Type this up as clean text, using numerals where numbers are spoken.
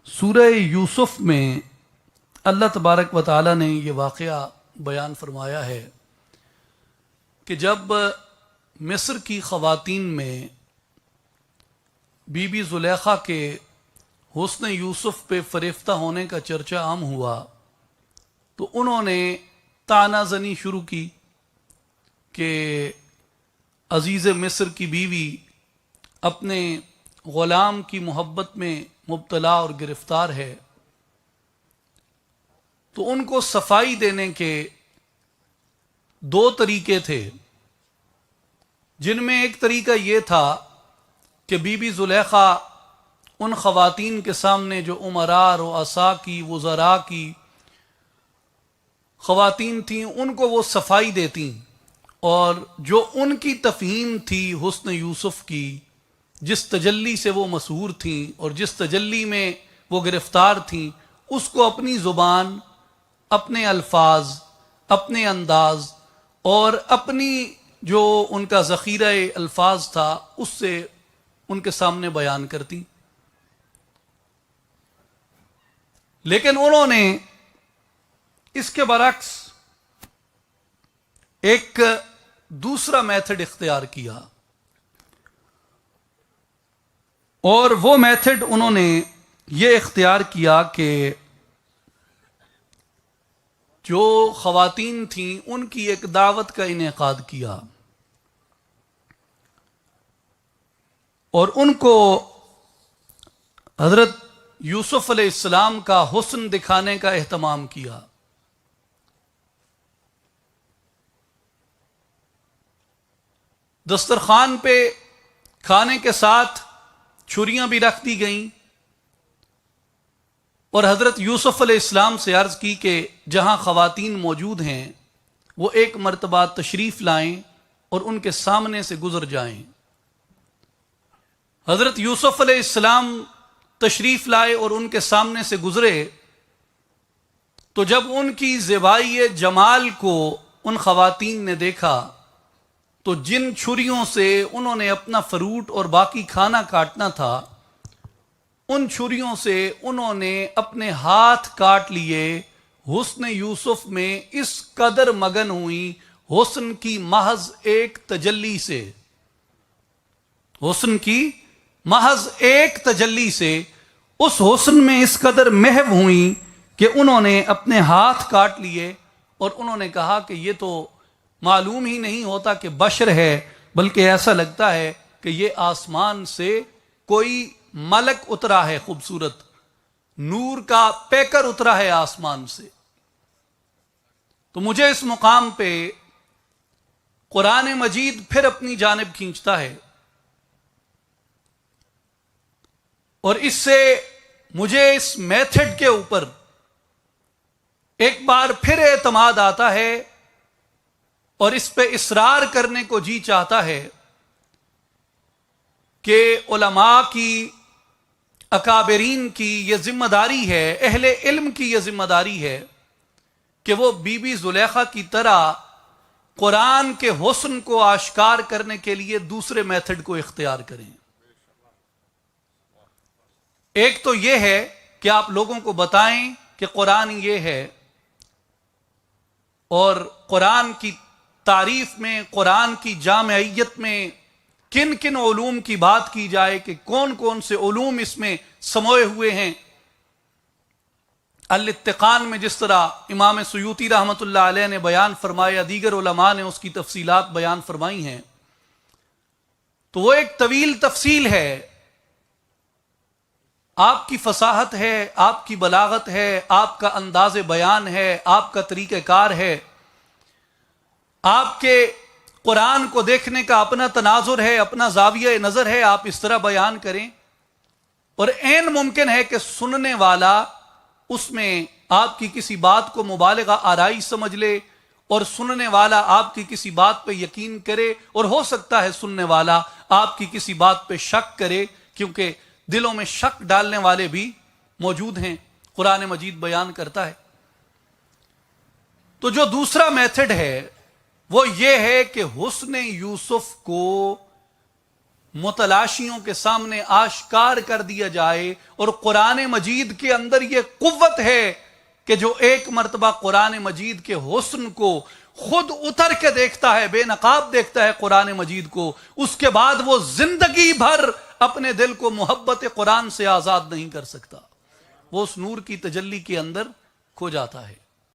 سورہ یوسف میں اللہ تبارک و تعالی نے یہ واقعہ بیان فرمایا ہے کہ جب مصر کی خواتین میں بی بی زلیخا کے حسن یوسف پہ فریفتہ ہونے کا چرچہ عام ہوا تو انہوں نے طعنہ زنی شروع کی کہ عزیز مصر کی بیوی اپنے غلام کی محبت میں مبتلا اور گرفتار ہے، تو ان کو صفائی دینے کے دو طریقے تھے، جن میں ایک طریقہ یہ تھا کہ بی بی زلیخا ان خواتین کے سامنے جو امراء رؤساء کی وزراء کی خواتین تھیں ان کو وہ صفائی دیتیں، اور جو ان کی تفہیم تھی حسن یوسف کی، جس تجلی سے وہ مسحور تھیں اور جس تجلی میں وہ گرفتار تھیں، اس کو اپنی زبان، اپنے الفاظ، اپنے انداز اور اپنی جو ان کا ذخیرہ الفاظ تھا اس سے ان کے سامنے بیان کرتی۔ لیکن انہوں نے اس کے برعکس ایک دوسرا میتھڈ اختیار کیا، اور وہ میتھڈ انہوں نے یہ اختیار کیا کہ جو خواتین تھیں ان کی ایک دعوت کا انعقاد کیا اور ان کو حضرت یوسف علیہ السلام کا حسن دکھانے کا اہتمام کیا۔ دسترخوان پہ کھانے کے ساتھ چھریاں بھی رکھ دی گئیں اور حضرت یوسف علیہ السلام سے عرض کی کہ جہاں خواتین موجود ہیں وہ ایک مرتبہ تشریف لائیں اور ان کے سامنے سے گزر جائیں۔ حضرت یوسف علیہ السلام تشریف لائے اور ان کے سامنے سے گزرے تو جب ان کی زیبائی جمال کو ان خواتین نے دیکھا تو جن چھریوں سے انہوں نے اپنا فروٹ اور باقی کھانا کاٹنا تھا ان چھریوں سے انہوں نے اپنے ہاتھ کاٹ لیے۔ حسن یوسف میں اس قدر مگن ہوئی حسن کی محض ایک تجلی سے، حسن کی محض ایک تجلی سے اس حسن میں اس قدر محو ہوئی کہ انہوں نے اپنے ہاتھ کاٹ لیے اور انہوں نے کہا کہ یہ تو معلوم ہی نہیں ہوتا کہ بشر ہے، بلکہ ایسا لگتا ہے کہ یہ آسمان سے کوئی ملک اترا ہے، خوبصورت نور کا پیکر اترا ہے آسمان سے۔ تو مجھے اس مقام پہ قرآن مجید پھر اپنی جانب کھینچتا ہے اور اس سے مجھے اس میتھڈ کے اوپر ایک بار پھر اعتماد آتا ہے اور اس پہ اصرار کرنے کو جی چاہتا ہے کہ علماء کی، اکابرین کی یہ ذمہ داری ہے، اہل علم کی یہ ذمہ داری ہے کہ وہ بی بی زلیخا کی طرح قرآن کے حسن کو آشکار کرنے کے لیے دوسرے میتھڈ کو اختیار کریں۔ ایک تو یہ ہے کہ آپ لوگوں کو بتائیں کہ قرآن یہ ہے، اور قرآن کی تعریف میں، قرآن کی جامعیت میں کن کن علوم کی بات کی جائے کہ کون کون سے علوم اس میں سموئے ہوئے ہیں۔ الاتقان میں جس طرح امام سیوطی رحمۃ اللہ علیہ نے بیان فرمایا، دیگر علماء نے اس کی تفصیلات بیان فرمائی ہیں، تو وہ ایک طویل تفصیل ہے۔ آپ کی فصاحت ہے، آپ کی بلاغت ہے، آپ کا انداز بیان ہے، آپ کا طریقہ کار ہے، آپ کے قرآن کو دیکھنے کا اپنا تناظر ہے، اپنا زاویہ نظر ہے، آپ اس طرح بیان کریں، اور عین ممکن ہے کہ سننے والا اس میں آپ کی کسی بات کو مبالغہ آرائی سمجھ لے، اور سننے والا آپ کی کسی بات پہ یقین کرے، اور ہو سکتا ہے سننے والا آپ کی کسی بات پہ شک کرے، کیونکہ دلوں میں شک ڈالنے والے بھی موجود ہیں، قرآن مجید بیان کرتا ہے۔ تو جو دوسرا میتھڈ ہے وہ یہ ہے کہ حسن یوسف کو متلاشیوں کے سامنے آشکار کر دیا جائے. اور قرآن مجید کے اندر یہ قوت ہے کہ جو ایک مرتبہ قرآن مجید کے حسن کو خود اتر کے دیکھتا ہے، بے نقاب دیکھتا ہے قرآن مجید کو، اس کے بعد وہ زندگی بھر اپنے دل کو محبت قرآن سے آزاد نہیں کر سکتا. وہ اس نور کی تجلی کے اندر کھو جاتا ہے.